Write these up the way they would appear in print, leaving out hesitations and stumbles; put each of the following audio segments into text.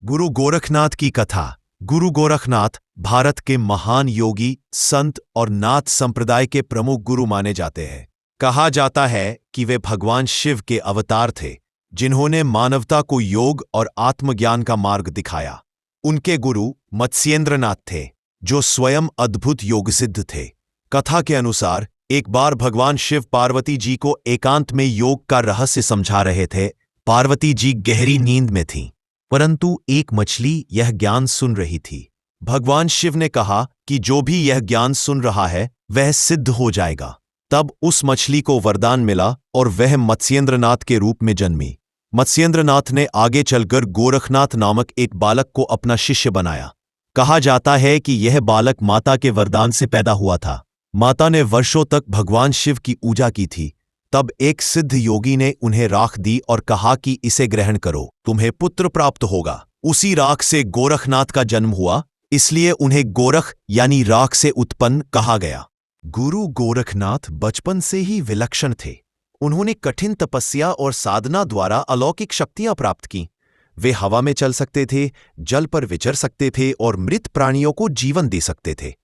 गुरु गोरखनाथ की कथा। गुरु गोरखनाथ भारत के महान योगी, संत और नाथ संप्रदाय के प्रमुख गुरु माने जाते हैं। कहा जाता है कि वे भगवान शिव के अवतार थे, जिन्होंने मानवता को योग और आत्मज्ञान का मार्ग दिखाया। उनके गुरु मत्स्येंद्रनाथ थे, जो स्वयं अद्भुत योगसिद्ध थे। कथा के अनुसार एक बार भगवान शिव पार्वती जी को एकांत में योग का रहस्य समझा रहे थे। पार्वती जी गहरी नींद में थीं, परंतु एक मछली यह ज्ञान सुन रही थी। भगवान शिव ने कहा कि जो भी यह ज्ञान सुन रहा है वह सिद्ध हो जाएगा। तब उस मछली को वरदान मिला और वह मत्स्येंद्रनाथ के रूप में जन्मी। मत्स्येंद्रनाथ ने आगे चलकर गोरखनाथ नामक एक बालक को अपना शिष्य बनाया। कहा जाता है कि यह बालक माता के वरदान से पैदा हुआ था। माता ने वर्षों तक भगवान शिव की पूजा की थी। तब एक सिद्ध योगी ने उन्हें राख दी और कहा कि इसे ग्रहण करो, तुम्हें पुत्र प्राप्त होगा। उसी राख से गोरखनाथ का जन्म हुआ, इसलिए उन्हें गोरख यानी राख से उत्पन्न कहा गया। गुरु गोरखनाथ बचपन से ही विलक्षण थे। उन्होंने कठिन तपस्या और साधना द्वारा अलौकिक शक्तियां प्राप्त की। वे हवा में चल सकते थे, जल पर विचर सकते थे और मृत प्राणियों को जीवन दे सकते थे।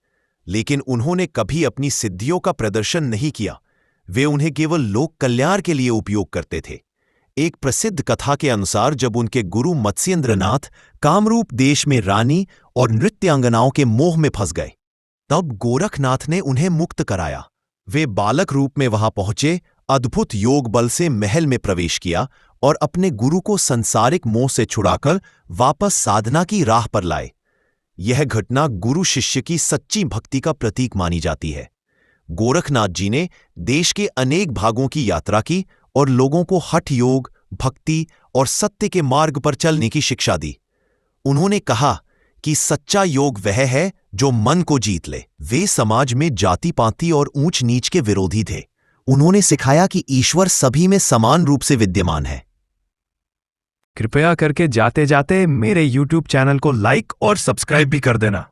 लेकिन उन्होंने कभी अपनी सिद्धियों का प्रदर्शन नहीं किया। वे उन्हें केवल लोक कल्याण के लिए उपयोग करते थे। एक प्रसिद्ध कथा के अनुसार जब उनके गुरु मत्स्येंद्रनाथ कामरूप देश में रानी और नृत्यांगनाओं के मोह में फंस गए, तब गोरखनाथ ने उन्हें मुक्त कराया। वे बालक रूप में वहां पहुंचे, अद्भुत योग बल से महल में प्रवेश किया और अपने गुरु को संसारिक मोह से छुड़ाकर वापस साधना की राह पर लाए। यह घटना गुरु शिष्य की सच्ची भक्ति का प्रतीक मानी जाती है। गोरखनाथ जी ने देश के अनेक भागों की यात्रा की और लोगों को हठ योग, भक्ति और सत्य के मार्ग पर चलने की शिक्षा दी। उन्होंने कहा कि सच्चा योग वह है जो मन को जीत ले। वे समाज में जाति पाति और ऊंच नीच के विरोधी थे। उन्होंने सिखाया कि ईश्वर सभी में समान रूप से विद्यमान है। कृपया करके जाते जाते मेरे YouTube चैनल को लाइक और सब्सक्राइब भी कर देना।